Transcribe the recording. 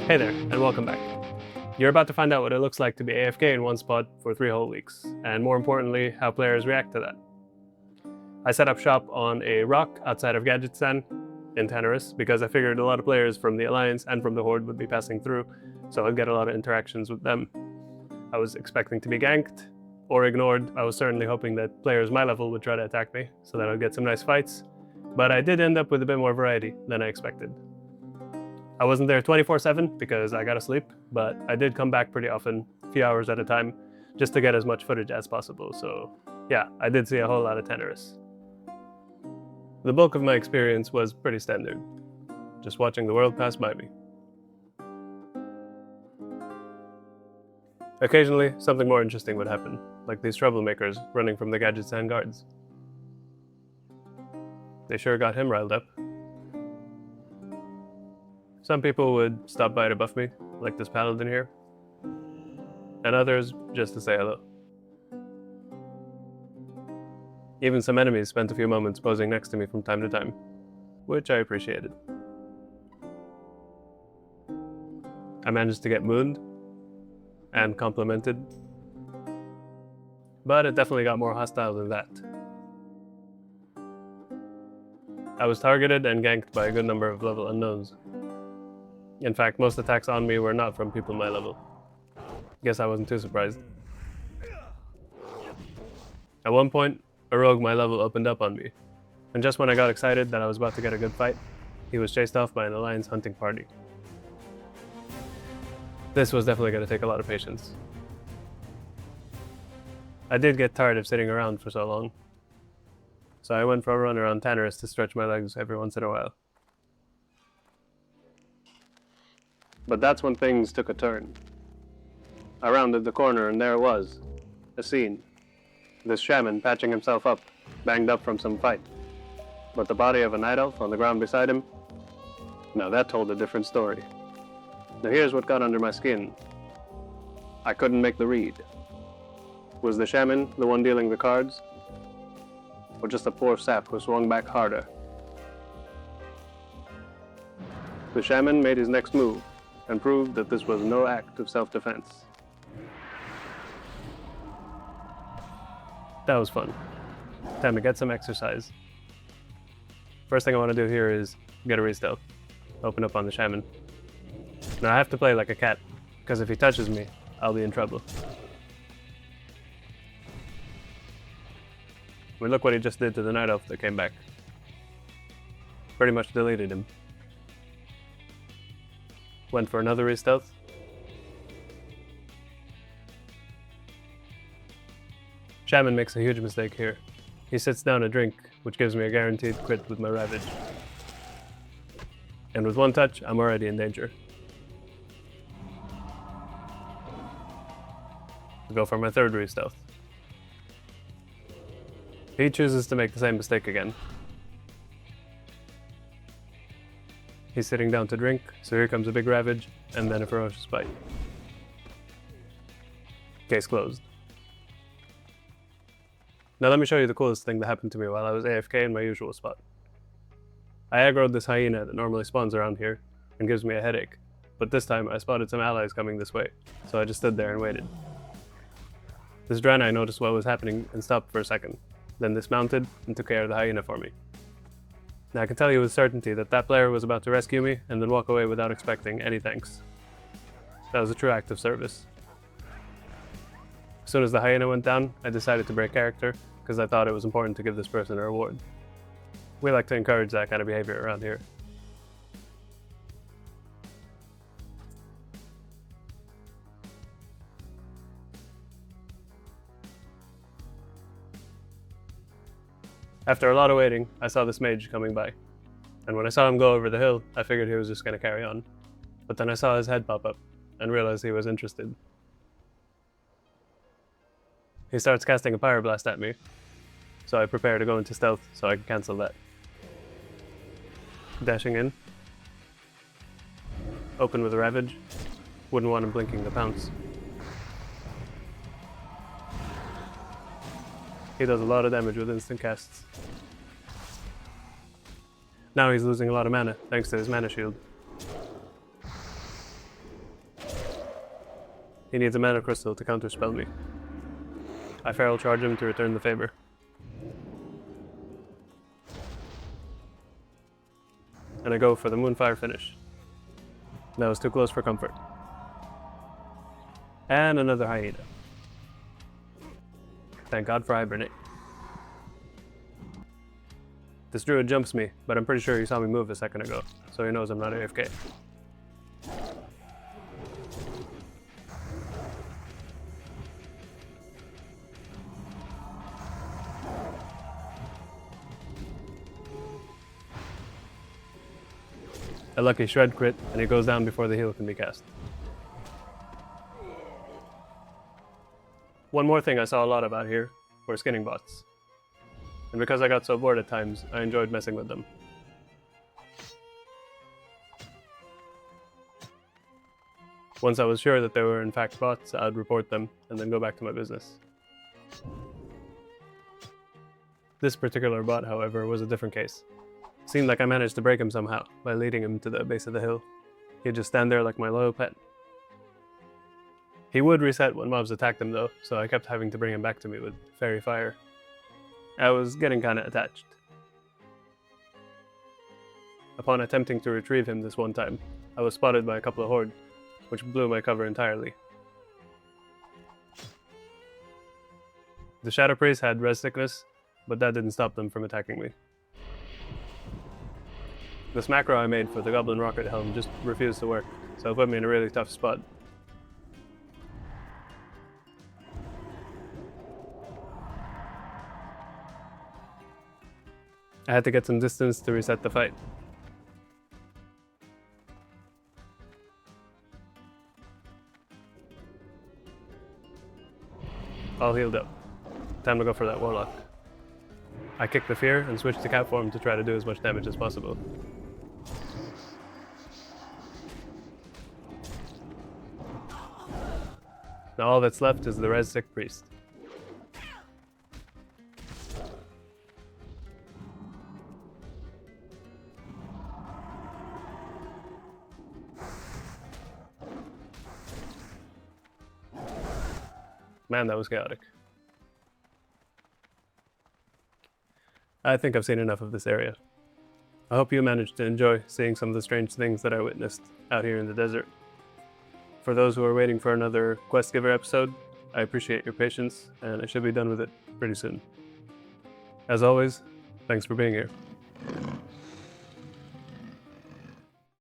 Hey there, and welcome back. You're about to find out what it looks like to be AFK in one spot for 3 whole weeks, and more importantly, how players react to that. I set up shop on a rock outside of Gadgetzan in Teneris because I figured a lot of players from the Alliance and from the Horde would be passing through, so I'd get a lot of interactions with them. I was expecting to be ganked or ignored. I was certainly hoping that players my level would try to attack me so that I'd get some nice fights, but I did end up with a bit more variety than I expected. I wasn't there 24/7 because I gotta sleep, but I did come back pretty often, a few hours at a time, just to get as much footage as possible, so yeah, I did see a whole lot of Teneris. The bulk of my experience was pretty standard, just watching the world pass by me. Occasionally, something more interesting would happen, like these troublemakers running from the Gadgetzan guards. They sure got him riled up. Some people would stop by to buff me, like this paladin here, and others just to say hello. Even some enemies spent a few moments posing next to me from time to time, which I appreciated. I managed to get mooned and complimented, but it definitely got more hostile than that. I was targeted and ganked by a good number of level unknowns. In fact, most attacks on me were not from people my level. Guess I wasn't too surprised. At one point, a rogue my level opened up on me, and just when I got excited that I was about to get a good fight, he was chased off by an Alliance hunting party. This was definitely going to take a lot of patience. I did get tired of sitting around for so long, so I went for a run around Teneris to stretch my legs every once in a while. But that's when things took a turn. I rounded the corner and there it was, a scene. This shaman patching himself up, banged up from some fight. But the body of a night elf on the ground beside him? Now that told a different story. Now here's what got under my skin. I couldn't make the read. Was the shaman the one dealing the cards? Or just a poor sap who swung back harder? The shaman made his next move, and proved that this was no act of self-defense. That was fun. Time to get some exercise. First thing I want to do here is get a re-stealth. Open up on the shaman. Now I have to play like a cat, because if he touches me, I'll be in trouble. I mean, look what he just did to the night elf that came back. Pretty much deleted him. Went for another re-stealth. Shaman makes a huge mistake here. He sits down a drink, which gives me a guaranteed crit with my Ravage. And with one touch, I'm already in danger. I go for my third re-stealth. He chooses to make the same mistake again. He's sitting down to drink, so here comes a big Ravage, and then a ferocious bite. Case closed. Now let me show you the coolest thing that happened to me while I was AFK in my usual spot. I aggroed this hyena that normally spawns around here, and gives me a headache, but this time I spotted some allies coming this way, so I just stood there and waited. This Draenei noticed what was happening and stopped for a second, then dismounted and took care of the hyena for me. Now I can tell you with certainty that that player was about to rescue me and then walk away without expecting any thanks. That was a true act of service. As soon as the hyena went down, I decided to break character because I thought it was important to give this person a reward. We like to encourage that kind of behavior around here. After a lot of waiting, I saw this mage coming by. And when I saw him go over the hill, I figured he was just going to carry on. But then I saw his head pop up, and realized he was interested. He starts casting a pyroblast at me, so I prepare to go into stealth so I can cancel that. Dashing in. Open with a Ravage. Wouldn't want him blinking the pounce. He does a lot of damage with instant casts. Now he's losing a lot of mana, thanks to his mana shield. He needs a mana crystal to counterspell me. I feral charge him to return the favor. And I go for the Moonfire finish. That was too close for comfort. And another hyena. Thank God for Hibernate. This druid jumps me, but I'm pretty sure he saw me move a second ago, so he knows I'm not AFK. A lucky shred crit, and he goes down before the heal can be cast. One more thing I saw a lot about here were skinning bots. And because I got so bored at times, I enjoyed messing with them. Once I was sure that they were in fact bots, I'd report them and then go back to my business. This particular bot, however, was a different case. It seemed like I managed to break him somehow by leading him to the base of the hill. He'd just stand there like my loyal pet. He would reset when mobs attacked him though, so I kept having to bring him back to me with fairy fire. I was getting kinda attached. Upon attempting to retrieve him this one time, I was spotted by a couple of horde, which blew my cover entirely. The Shadow Priest had res sickness, but that didn't stop them from attacking me. This macro I made for the Goblin Rocket Helm just refused to work, so it put me in a really tough spot. I had to get some distance to reset the fight. All healed up. Time to go for that Warlock. I kicked the Fear and switched to Cat form to try to do as much damage as possible. Now all that's left is the res sick priest. Man, that was chaotic. I think I've seen enough of this area. I hope you managed to enjoy seeing some of the strange things that I witnessed out here in the desert. For those who are waiting for another Quest Giver episode, I appreciate your patience, and I should be done with it pretty soon. As always, thanks for being here.